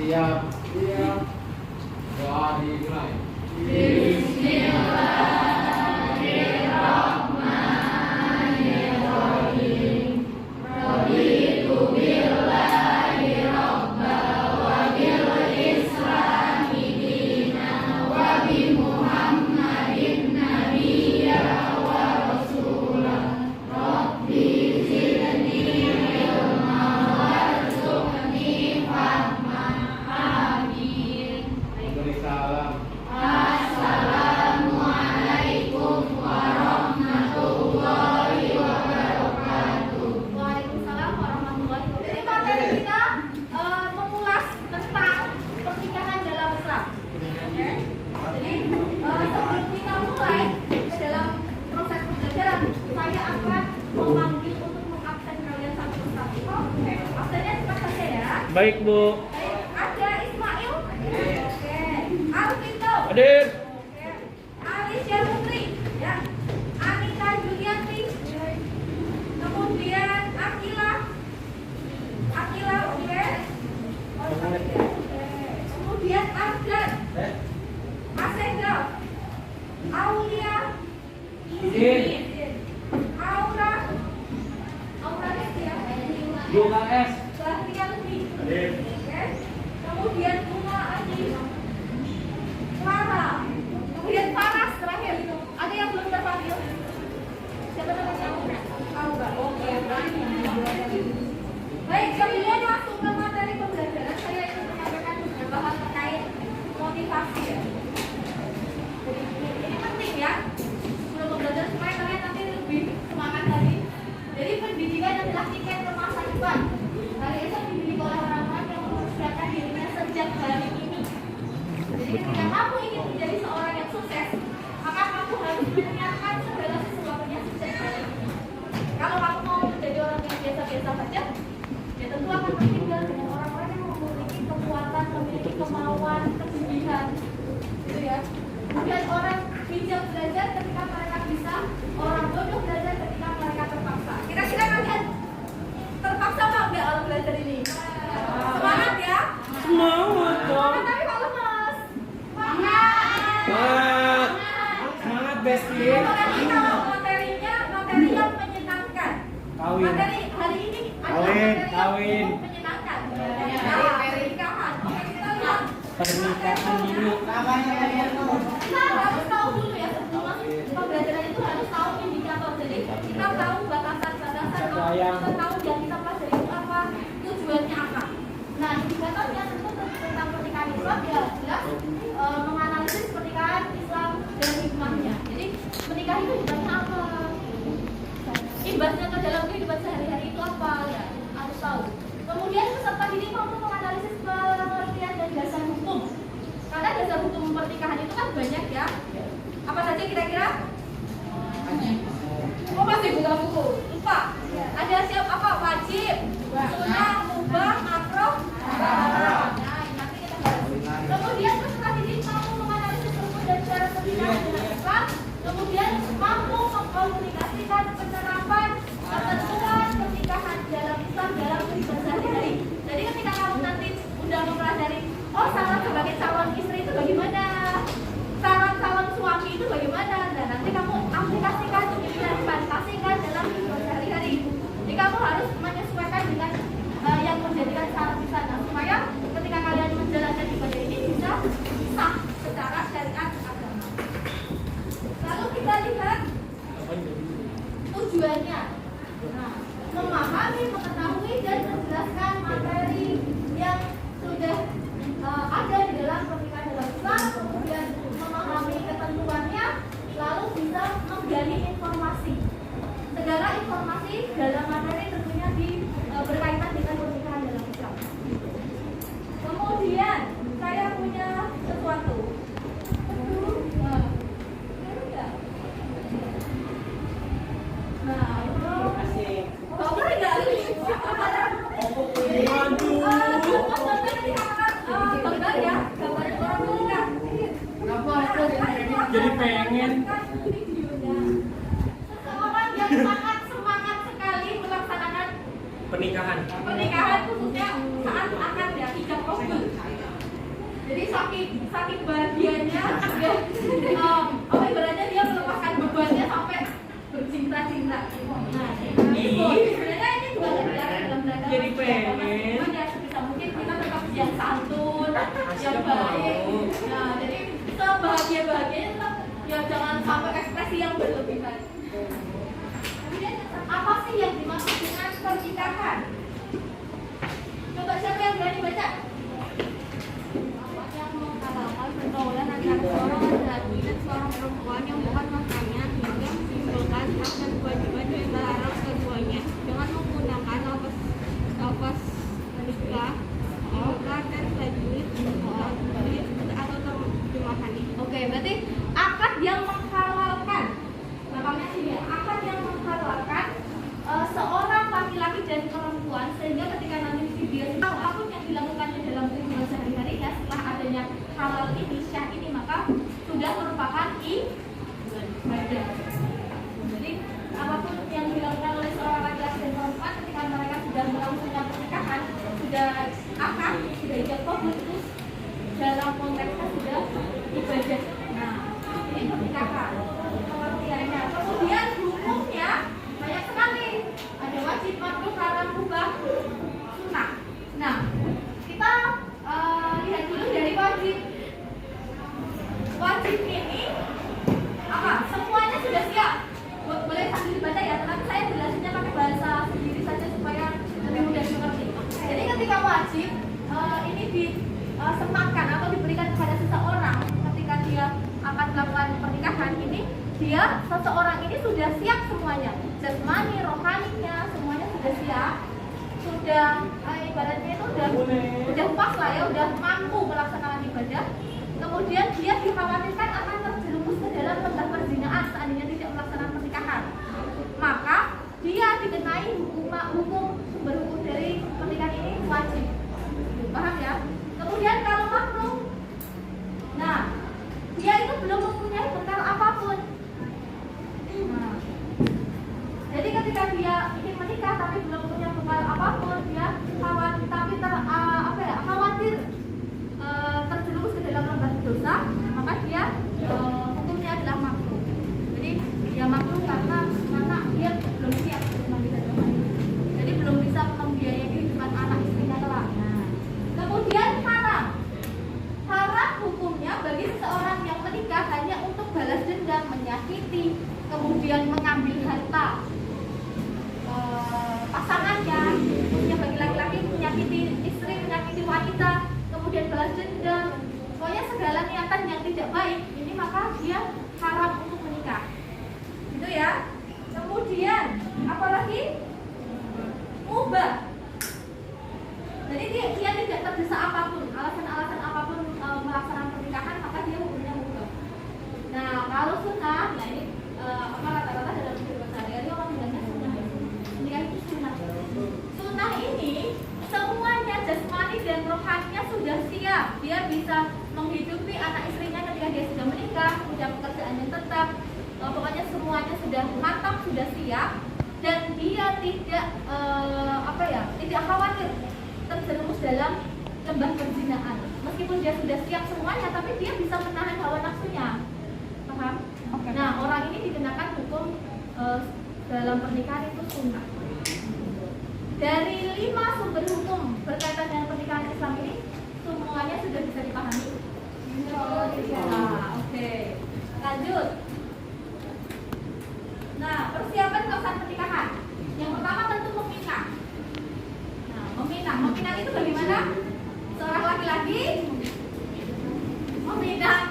Siap. Siap. Doa dimulai. Bismillahirrahmanirrahim. Raditu billahi robba wa bil islami dinan wa bi Muhammadin nabiyya wa rasulah. Rabbi zidni ilma warzuqni fahman. Amin. Beri salam. Assalamualaikum warahmatullahi wabarakatuh. Waalaikumsalam warahmatullahi wabarakatuh. Jadi materi kita mengulas tentang pernikahan dalam Islam. Oke? Jadi sebelum kita mulai ke dalam proses pembelajaran, saya akan memanggil untuk mengabsen kalian satu persatu. Oke, absennya cepat saja ya. Baik, Bu. Baik, ada Ismail. Oke. Alvito. Hadir. Oke. Alicia Putri. Ya. Anita Julianti. Kemudian Akila. Oke. Oke. Kemudian Ardan. Asendra. Aulia. Izin. Aura. Aura ya. Bunga S. Bahtiar Lutfi. Hadir. Oke. Kemudian Bunga Adi. Clara. Kemudian Paras terakhir. Ada yang belum terpanggil? Siapa namanya? Aura. Oke. Baik, sebelum langsung ke materi pembelajaran, saya ingin menyampaikan beberapa hal terkait motivasi ya. Jadi ini penting ya. Sebelum belajar supaya kalian nanti lebih semangat lagi. Jadi pendidikan adalah tiket ke masa depan. Kalian bisa dididik oleh orang-orang yang mempersiapkan dirinya sejak hari ini. Jadi ketika kamu ingin menjadi seorang yang sukses, maka kamu harus menyiapkan segala sesuatunya sejak hari ini. Kalau kamu mau menjadi orang yang biasa-biasa saja, ya tentu akan tertinggal dengan orang-orang yang memiliki kekuatan, memiliki kemauan, kegigihan, gitu ya. Kemudian orang bijak belajar ketika mereka bisa, orang bodoh belajar ketika mereka terpaksa. Kira-kira kalian terpaksa mau nggak kalau belajar ini? Semangat ya? Semangat dong. Tapi kalau lemes, semangat. Semangat, Besti. Apalagi kalau materinya materi yang menyenangkan. Kawin. Materi hari ini adalah Kawin, materi yang kawin. cukup menyenangkan. Nah, pernikahan. Oke, kita lihat. Pernikahan dulu. Kita harus tahu dulu ya sebelum masuk pembelajaran itu harus tahu indikator. Jadi kita tahu batasan-batasan, kita tahu yang kita pelajari itu apa, tujuannya apa. Nah, indikatornya tentu tentang pernikahan Islam ya jelas menganalisis pernikahan Islam dan hikmahnya. Jadi menikah itu hikmahnya apa? Imbasnya ke dalam kehidupan sehari-hari itu apa ya? Harus tahu. Kemudian peserta didik mampu menganalisis pengertian dan dasar hukum. Karena dasar hukum pernikahan itu kan banyak ya. Apa saja kira-kira? Oh masih buka buku. Lupa. Ada siap apa? Wajib, sunnah, mubah, makruh, haram. Nah, nanti kita bahas. Kemudian peserta didik mampu menganalisis hukum dan cara pernikahan dalam Islam. Kemudian mampu mengkomunikasikan penerapan ketentuan pernikahan dalam Islam dalam kehidupan sehari-hari. Jadi ketika kamu nanti udah mempelajari, oh saran sebagai calon istri itu bagaimana, saran calon suami itu bagaimana, dan nanti kamu aplikasikan, implementasikan dalam kehidupan sehari-hari. Jadi kamu harus menyesuaikan dengan yang menjadikan syarat di sana supaya ketika kalian menjalankan ibadah ini bisa sah secara syariat agama. Lalu kita lihat tujuannya. Nah, memahami, mengetahui dan menjelaskan materi yang sudah ada di dalam pernikahan dalam Islam, kemudian memahami ketentuannya, lalu bisa menggali informasi. Segala informasi dalam materi tentunya berkaitan dengan pernikahan dalam Islam. Kemudian saya punya sesuatu. Nah, Asik. kamu enggak gambar ya, gambar orang menikah. Jadi pengen. Seseorang yang sangat semangat sekali melaksanakan Pernikahan. pernikahan khususnya saat akad ya, hijab kabul. Jadi saking bahagianya dia ibaratnya dia melepaskan bebannya sampai bercinta-cinta. Nah, sebenarnya ini juga terlihat dalam rangka Jadi pengen. cuman ya sebisa mungkin kita tetap yang santun, yang baik. Nah, jadi sebahagia-bahagianya tetap ya jangan sampai ekspresi yang berlebihan. Kemudian apa sih yang dimaksud dengan pernikahan? Coba siapa yang berani baca? Yang menghalalkan pergaulan antara seorang laki-laki dan seorang perempuan yang bukan makanya hingga menyimpulkan hak dan kewajiban yang melarang keduanya dengan menggunakan lafaz menikah, akad dan tajwid atau terjemahan. Oke, berarti akad yang menghalalkan. Namanya sini akad yang menghalalkan seorang laki-laki dan perempuan sehingga ketika nanti dia tahu apapun yang dilakukannya dalam kehidupan sehari-harinya setelah adanya halal ini, syah ini, maka sudah merupakan ibadah. Jadi apapun yang dilakukan oleh seorang laki-laki dan perempuan ketika mereka sudah melangsungkan pernikahan, sudah akad, sudah ijab qabul, itu dalam konteksnya sudah ibadah. Nah, ini pernikahan pengertiannya. Kemudian hukumnya banyak sekali. Ada wajib, makruh, haram, mubah, sunnah. Nah, kita lihat dulu dari wajib. Wajib ini apa? Semuanya sudah siap. Boleh sambil dibaca ya, tetapi saya jelasinnya pakai bahasa sendiri saja supaya lebih mudah dimengerti. Jadi ketika wajib ini disematkan atau diberikan kepada seseorang ketika dia akan melakukan pernikahan ini, seseorang ini sudah siap semuanya, jasmani, rohaninya, semuanya sudah siap, sudah ibaratnya itu udah pas lah ya, udah mampu melaksanakan ibadah. Kemudian dia dikhawatirkan akan terjerumus ke dalam lembah perzinahan seandainya tidak melaksanakan pernikahan, maka dia dikenai hukum sumber hukum dari pernikahan ini wajib. Paham ya? Kemudian kalau makruh, nah dia itu belum mempunyai bekal apapun. Nah, jadi ketika dia ingin menikah tapi belum punya bekal apapun, dia khawatir khawatir terjerumus ke dalam lembah dosa, maka dia hukumnya adalah makruh. Jadi dia makruh karena dia belum siap untuk menikah. Jadi belum bisa membiayai kehidupan anak istrinya kelak. Nah, kemudian haram. Haram hukumnya bagi seseorang yang menikah hanya untuk balas dendam, menyakiti, kemudian mengambil harta pasangannya, khususnya bagi laki-laki menyakiti istri, menyakiti wanita, kemudian balas dendam, pokoknya segala niatan yang tidak baik ini, maka dia haram untuk menikah. Gitu ya. Kemudian apalagi mubah. Jadi dia tidak terdesak apapun, alasan-alasan apapun melaksanakan pernikahan, maka dia hukumnya mubah. Nah, kalau sunnah, nah ini rata-rata dalam kehidupan sehari-hari orang bilangnya sunnah. Menikah itu sunnah. Sunnah ini semuanya jasmani dan rohaninya sudah siap. Dia bisa menghidupi anak istrinya ketika dia sudah menikah, punya pekerjaan yang tetap. Pokoknya semuanya sudah matang, sudah siap, dan dia tidak tidak khawatir terjerumus dalam lembah perzinahan. Meskipun dia sudah siap semuanya, tapi dia bisa menahan hawa nafsunya. Paham? Okay. Nah, orang ini dikenakan hukum dalam pernikahan itu sunnah. Dari 5 sumber hukum berkaitan dengan pernikahan Islam ini, semuanya sudah bisa dipahami. Oke. Lanjut. Nah, persiapan kawasan pernikahan. Yang pertama tentu meminang. Nah, meminang itu bagaimana? Seorang laki-laki meminang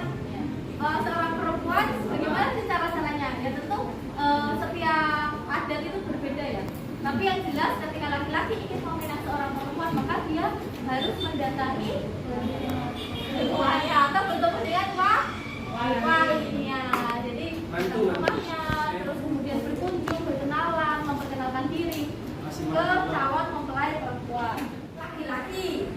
seorang perempuan, bagaimana sih cara caranya? Ya tentu setiap adat itu berbeda ya. Tapi yang jelas ketika laki-laki ingin meminang seorang perempuan, maka dia harus mendatangi tuannya atau bertemu dengan walinya. Jadi rumahnya, terus kemudian berkunjung, berkenalan, memperkenalkan diri ke calon mempelai perempuan. Laki-laki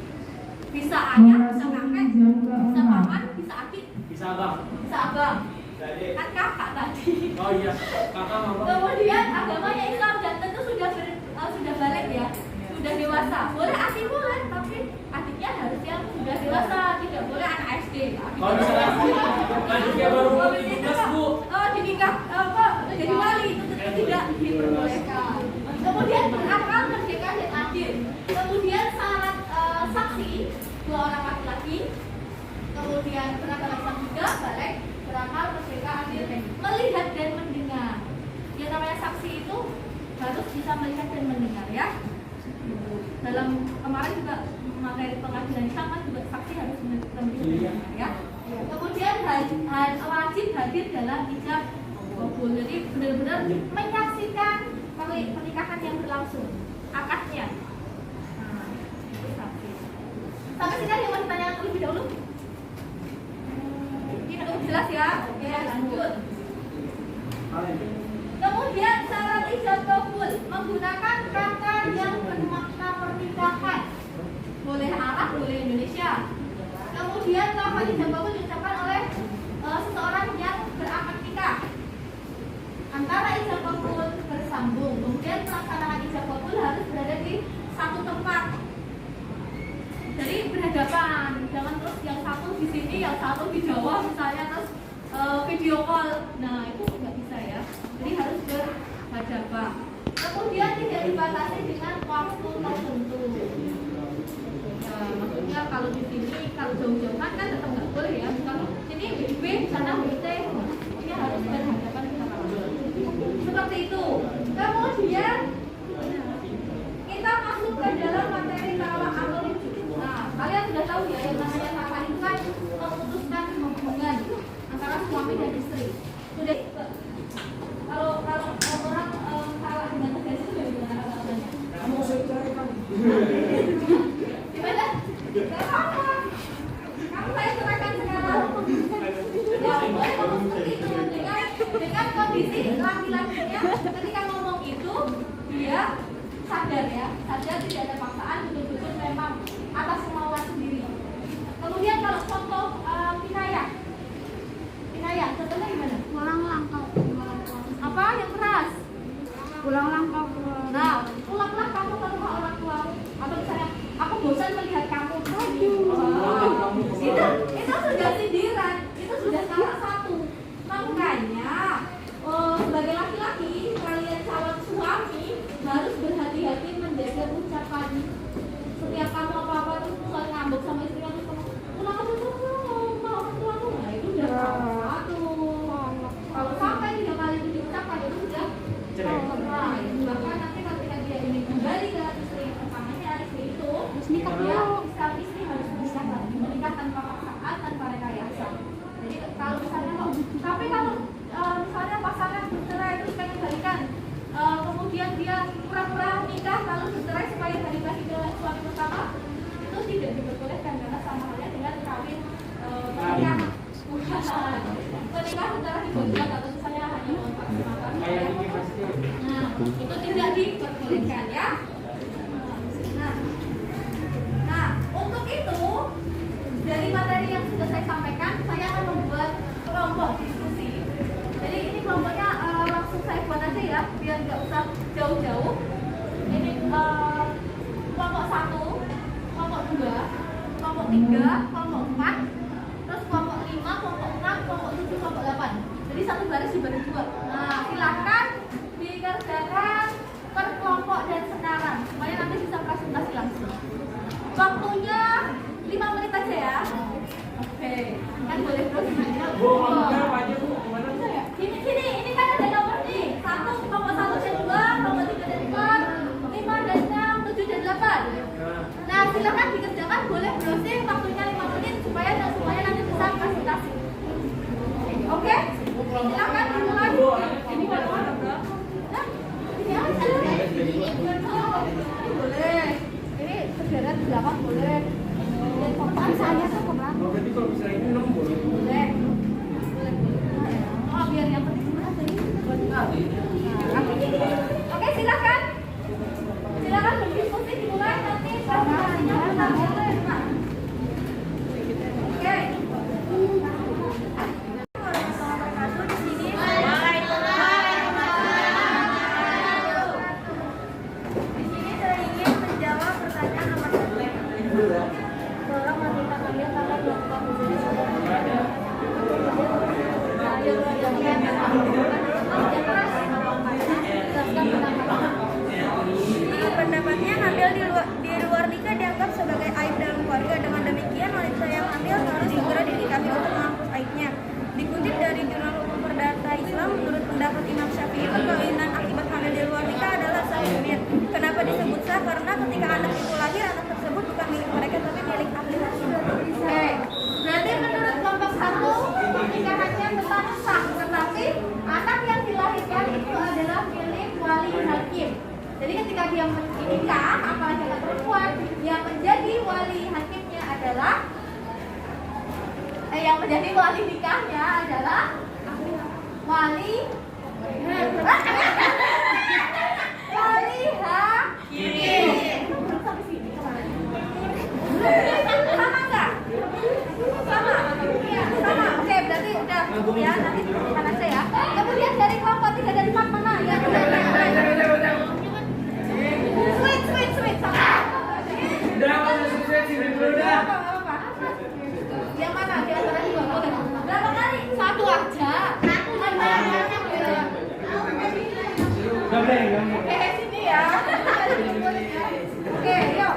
bisa ayah, bisa kakek, bisa paman, bisa adik, Bisa abang. bisa abang, Jadi. kan kakak tadi. Oh iya, kakak mama. Kemudian agamanya Islam dan tentu sudah balik ya, sudah dewasa. Boleh adik boleh, tapi adiknya harus yang sudah dewasa, tidak boleh anak Kalau misalnya adiknya baru 17 Bu. Oh, dinikah apa? Jadi wali itu tidak diperbolehkan. Kemudian berakal, merdeka dan adil. Kemudian syarat saksi 2 orang laki-laki. Kemudian berakal Islam juga, balik, berakal, merdeka, adil, melihat dan mendengar. Yang namanya saksi itu harus bisa melihat dan mendengar ya. Dalam kemarin juga materi pengadilan Islam kan juga saksi harus melihat dan mendengar ya. Kemudian wajib hadir dalam ijab kabul. Jadi benar-benar menyaksikan pernikahan yang berlangsung, akadnya. Nah, itu saksi. Sampai sini ada yang mau ditanyakan terlebih dahulu? Ini cukup jelas ya. Oke, lanjut. Kemudian syarat ijab kabul menggunakan kata yang bermakna pernikahan. Boleh Arab, boleh Indonesia. Kemudian lafaz ijab kabul diucapkan oleh seseorang yang berakad nikah. Antara ijab kabul bersambung. Kemudian pelaksanaan ijab kabul harus berada di satu tempat. Jadi berhadapan, jangan terus yang satu di sini, yang satu di Jawa misalnya terus video call. Nah itu nggak bisa ya. Jadi harus berhadapan. Kemudian tidak dibatasi dengan waktu tertentu. Nah, maksudnya kalau di sini kalau jauh-jauhan kan tetap nggak boleh ya. Kalau sini B, sana B, T, ini harus berhadapan sama seperti itu. Kemudian kita masuk ke dalam materi talak atau rujuk. Nah, kalian sudah tahu ya yang namanya talak itu kan memutuskan hubungan antara suami dan istri. Sudah kalau orang talak dengan tegas itu gimana katanya? Kamu saya ceraikan. Gimana? Gak apa-apa. Kamu saya ceraikan sekarang. Ya, boleh ngomong seperti itu dengan kondisi laki-lakinya ketika ngomong itu dia sadar ya, sadar tidak ada paksaan, betul-betul memang atas kemauan sendiri. Kemudian kalau contoh kinayah, contohnya gimana? Pulang langkah. Apa yang keras? Pulang langkah. Nah, pulanglah kamu ke rumah orang tua. Atau misalnya, aku bosan melihat kamu. Itu sudah sindiran, itu sudah salah satu. Makanya, sebagai laki-laki, kalian calon suami harus berhati-hati menjaga ucapan. Setiap kamu apa-apa terus misalnya ngambek sama istri kamu, pulang kamu ke rumah orang tuamu. Nah, itu udah salah satu. Kalau sampai 3 kali itu diucapkan, itu sudah cerai. Bahkan nanti ketika dia ingin kembali ke istri pertamanya, istri itu dia istri harus menikah lagi, menikah tanpa paksaan, tanpa rekayasa. Jadi kalau misalnya tapi kalau misalnya pasangan bercerai terus pengen balikan, kemudian dia pura-pura nikah lalu bercerai supaya balik lagi ke suami pertama, itu tidak diperbolehkan karena sama halnya dengan kawin pernikahan secara dibuat atau misalnya hanya memaksimalkan. Nah, itu tidak diperbolehkan ya. Nah, untuk itu dari materi yang sudah saya sampaikan, saya akan membuat kelompok diskusi. Jadi ini kelompoknya langsung saya buat aja ya, biar nggak usah jauh-jauh. Ini kelompok 1, kelompok 2, kelompok 3, kelompok 4, terus kelompok 5, kelompok 6, kelompok 7, kelompok 8. Jadi satu baris dibagi 2. Nah, silakan dikerjakan per kelompok dan sekarang supaya nanti bisa presentasi langsung. Waktunya 5 menit aja ya. Oke, kan boleh terus. Bu, ngomongnya apa aja Bu? Gimana? Ini kan ada nomor nih. 1, kelompok 1 dan 2, kelompok 3 dan 4, 5 dan 6, 7 dan 8. Nah, silakan dikerjakan, boleh browsing, waktunya 5 menit supaya nanti bisa presentasi. Oke? Silakan dimulai. Ini mana Bro? Nah, ini aja. Ini boleh. Ini sederet di belakang boleh. Dan fotoan saya tuh ke belakang. Oh, berarti kalau misalnya ini 6 boleh? Boleh. Oh, biar yang penting cuma aja ini. Oke, silakan. Silakan berdiskusi dimulai nanti presentasinya kita boleh. Oke. Di sini saya ingin menjawab pertanyaan nomor 1. Tolong matikan dipanggil karena melakukan menjadi saudara. Pendapatnya hamil di luar nikah dianggap sebagai aib dalam keluarga. Dengan demikian, wanita yang hamil harus segera dinikahi untuk menghapus aibnya. Dikutip dari Jurnal Hukum Perdata Islam, menurut pendapat Imam Syafi'i, perkawinan akibat hamil di luar nikah adalah sah hukumnya. Kenapa disebut sah? Karena ketika anak itu lahir, anak tersebut bukan milik mereka tapi milik ahli hakim. Oke, berarti menurut kelompok satu pernikahannya bersama sah, tetapi anak yang dilahirkan itu adalah milik wali hakim. Jadi ketika dia menikah, apalagi anak perempuan, yang menjadi wali hakimnya adalah yang menjadi wali nikahnya adalah wali wali hakim. Sama nggak? Sama. Iya, sama. Oke, berarti udah ya, nanti tunjukkan aja ya. Kemudian dari kelompok 3 dan 4 mana yang sweet sama. Udah, sukses sini dulu dah. Yang mana? Di antara dua. Oke. Berapa kali? Satu aja. Sini ya. Oke, yuk.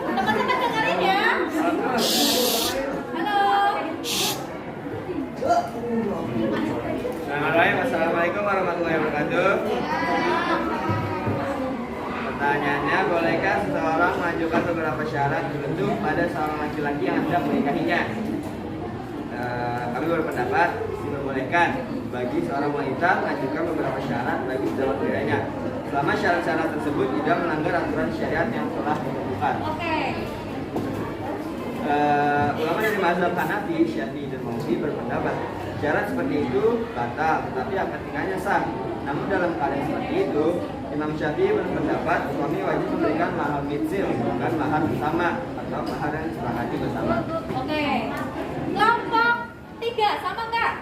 Teman-teman dengerin ya. Halo. Assalamualaikum warahmatullahi wabarakatuh. Pertanyaannya, bolehkah seseorang mengajukan beberapa syarat tertentu pada seorang laki-laki yang hendak menikahinya? Kami berpendapat diperbolehkan bagi seorang wanita mengajukan beberapa syarat bagi calon prianya, selama syarat-syarat tersebut tidak melanggar aturan syariat yang telah ditentukan. Oke. Ulama dari mazhab Hanafi, Syafi'i dan Maliki berpendapat syarat seperti itu batal, tetapi akad nikahnya sah. Namun dalam keadaan seperti itu, Imam Syafi'i berpendapat suami wajib memberikan mahar mitsil, bukan mahar bersama atau mahar yang disepakati bersama. Oke. Kelompok 3 sama nggak?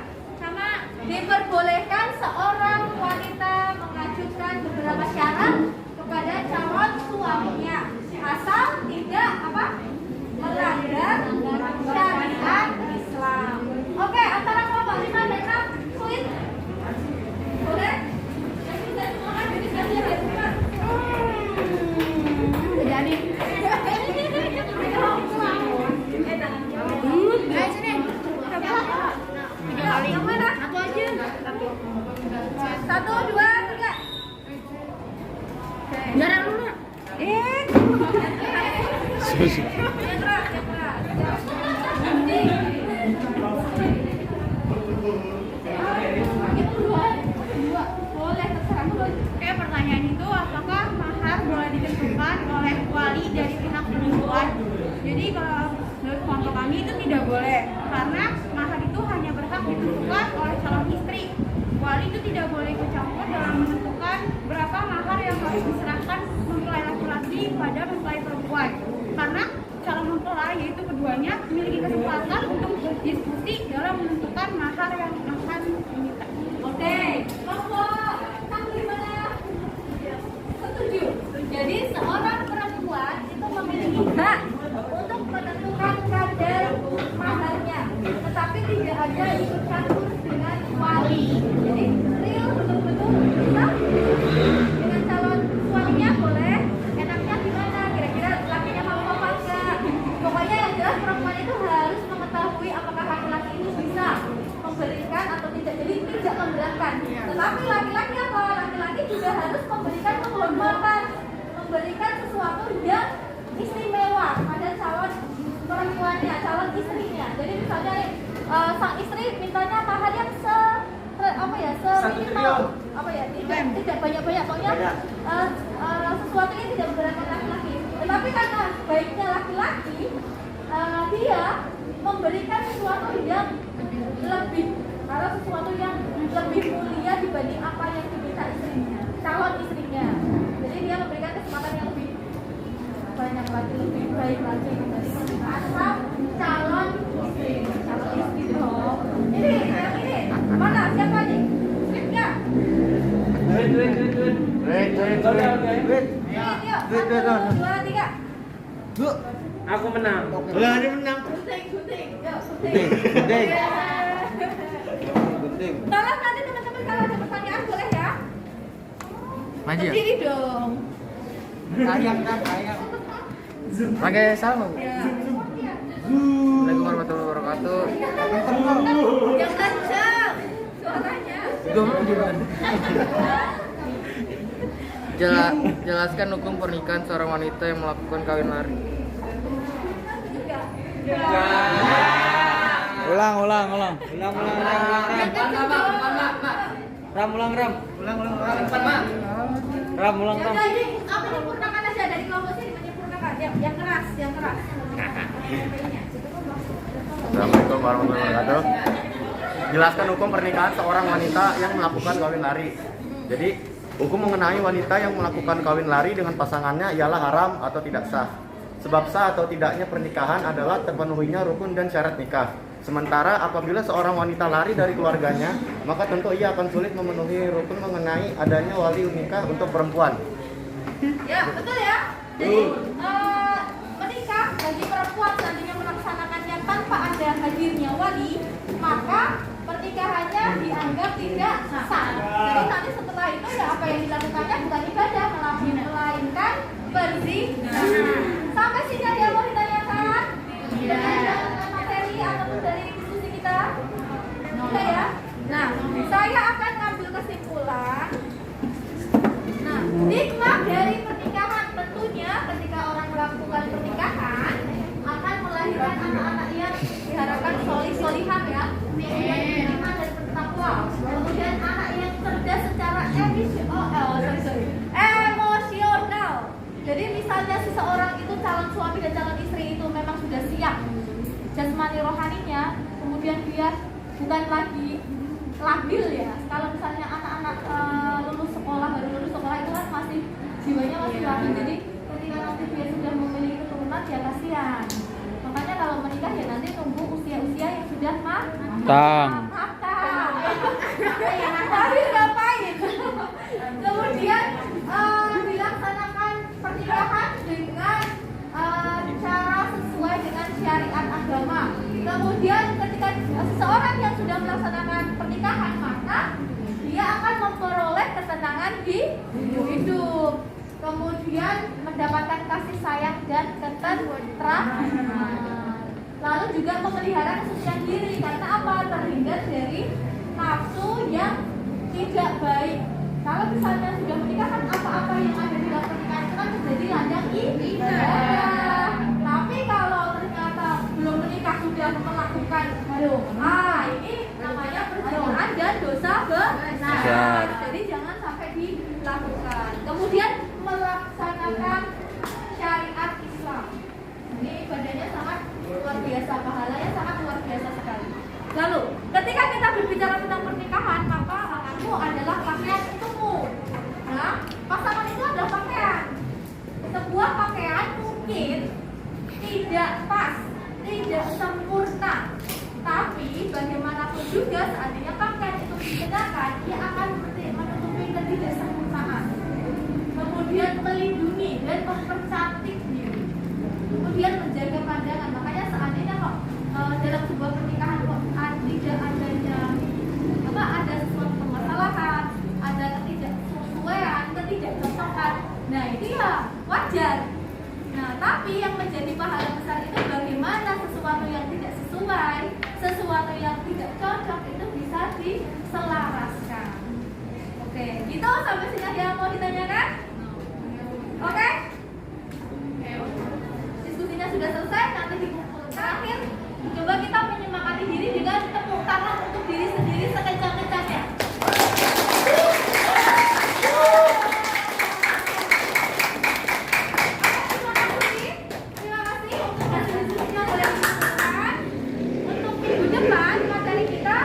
Sama. Diperbolehkan seorang wanita mengajukan beberapa syarat kepada calon suaminya, asal tidak apa? Melanggar syariat Islam. Oke, antara kelompok 5 dan 6 sulit. Boleh? Jadi. Ayo sini. Yang mana? Aku aja. 1, 2, 3. Jarak dulu. Oke, pertanyaan itu apakah mahar boleh ditentukan oleh wali dari pihak perempuan? Jadi kalau menurut kelompok kami itu tidak boleh, karena mahar itu hanya berhak ditentukan oleh calon istri. Wali itu tidak boleh ikut campur dalam menentukan berapa mahar yang harus diserahkan mempelai laki-laki pada mempelai perempuan, karena calon mempelai yaitu keduanya memiliki kesempatan untuk berdiskusi dalam menentukan mahar yang akan diminta. Oke, kelompok 6 gimana? Setuju. Jadi seorang perempuan itu memiliki hak untuk menentukan kadar maharnya, tetapi tidak ada ikut campur dengan wali. Jadi real betul-betul bisa dengan calon suaminya boleh. Enaknya gimana? Kira-kira lakinya mau apa enggak? Pokoknya yang jelas perempuan itu harus mengetahui apakah laki-laki itu bisa memberikan atau tidak. Jadi tidak memberatkan. Tetapi laki-laki apa? Laki-laki juga harus memberikan penghormatan, memberikan sesuatu yang istimewa pada calon perempuannya, calon istrinya. Jadi misalnya sang istri mintanya mahar yang seminimal tidak banyak-banyak, soalnya sesuatu yang tidak memberatkan laki-laki. Tetapi karena baiknya laki-laki, dia memberikan sesuatu yang lebih, karena sesuatu yang lebih mulia dibanding apa yang diminta istrinya, calon istrinya. Jadi dia memberikan kesempatan yang lebih banyak lagi, lebih baik lagi dibanding asal calon istri dong. Ini mana? Siapa nih? Slip nggak? Wait. Yuk, 1, 2, 3. Aku menang. Lah dia menang. Gunting. Yuk, Gunting. Gunting. Tolong nanti teman-teman kalau ada pertanyaan boleh ya. Maju ya? Berdiri dong. Ayam. Pakai salam. Ya. Assalamualaikum warahmatullahi wabarakatuh. Yang kencang suaranya. Jelaskan hukum pernikahan seorang wanita yang melakukan kawin lari. Ulang. Ulang. Ram. Ya udah ini apa menyempurnakan aja dari kelompok sini menyempurnakan yang keras. Assalamualaikum warahmatullahi wabarakatuh. Jelaskan hukum pernikahan seorang wanita yang melakukan kawin lari. Jadi, hukum mengenai wanita yang melakukan kawin lari dengan pasangannya ialah haram atau tidak sah. Sebab sah atau tidaknya pernikahan adalah terpenuhinya rukun dan syarat nikah. Sementara apabila seorang wanita lari dari keluarganya, maka tentu ia akan sulit memenuhi rukun mengenai adanya wali nikah untuk perempuan. Ya, betul ya. Jadi menikah bagi perempuan seandainya melaksanakannya tanpa ada hadirnya wali, maka pernikahannya dianggap tidak sah. Jadi nanti setelah itu ya apa yang dilakukannya bukan ibadah, melainkan perzinahan. Sampai sini ada yang mau ditanyakan? Dengan materi ataupun dari diskusi kita? Oke ya. Nah, saya akan ngambil kesimpulan. Nah, hikmah dari pernikahan tentunya ketika orang melakukan pernikahan akan melahirkan anak-anak yang diharapkan solih-solihah ya, beriman dan bertakwa. Kemudian anak yang cerdas secara emosional. Jadi misalnya seseorang itu calon suami dan calon istri itu memang sudah siap jasmani rohaninya, kemudian dia bukan lagi labil ya. Kalau misalnya anak-anak baru lulus sekolah itu kan masih jiwanya masih labil. Jadi ketika nanti dia sudah memiliki keturunan dia kasihan. Makanya kalau menikah ya nanti tunggu usia-usia yang sudah matang. Lahir ngapain? Kemudian dilaksanakan pernikahan dengan cara sesuai dengan syariat agama. Kemudian ketika seseorang yang sudah melaksanakan pernikahan, maka dia akan memperoleh ketenangan di hidup. Kemudian mendapatkan kasih sayang dan ketentraman. Lalu juga memelihara kesucian diri karena apa? Terhindar dari nafsu yang tidak baik. Kalau misalnya sudah menikah kan apa-apa yang ada di dalam pernikahan itu kan menjadi ladang ibadah. Tapi kalau ternyata belum menikah sudah melakukan ini namanya perzinahan dan dosa besar. Jadi jangan sampai dilakukan. Kemudian melaksanakan syariat Islam. Ini ibadahnya sangat luar biasa, pahalanya sangat luar biasa sekali. Lalu, ketika kita berbicara tentang pernikahan, maka pasanganmu adalah pakaian untukmu. Nah, pasangan itu adalah pakaian. Sebuah pakaian mungkin tidak pas, tidak sempurna. Tapi bagaimanapun juga seandainya pakaian itu dikenakan, ia akan menutupi ketidaksempurnaan. Kemudian melindungi dan mempercantik diri. Kemudian menjaga pandangan. Makanya seandainya kok dalam sebuah pernikahan kok tidak adanya ada sesuatu permasalahan, ada ketidaksesuaian, ketidakcocokan. Nah itu ya wajar. Nah tapi yang menjadi pahala besar itu bagaimana sesuatu yang tidak sesuai, sesuatu yang tidak cocok itu bisa diselaraskan. Oke, gitu sampai sini ada yang mau ditanyakan? Oke? Diskusinya sudah selesai, nanti di buku terakhir coba kita menyemangati diri dengan tepuk tangan untuk diri sendiri sekencang-kencangnya. Terima kasih untuk hasil diskusinya boleh dilakukan. Untuk minggu depan materi kita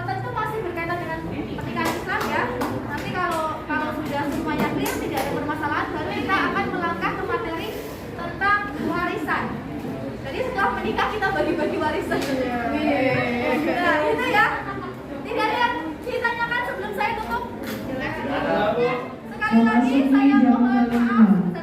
tentu masih berkaitan dengan pernikahan Islam ya. Nanti kalau sudah semuanya clear, tidak ada permasalahan, baru kita akan melangkah ke materi tentang warisan. Jadi setelah menikah kita bagi-bagi warisan. Nah itu ya. Tidak ada yang ditanyakan sebelum saya tutup. Sekali lagi saya mohon maaf.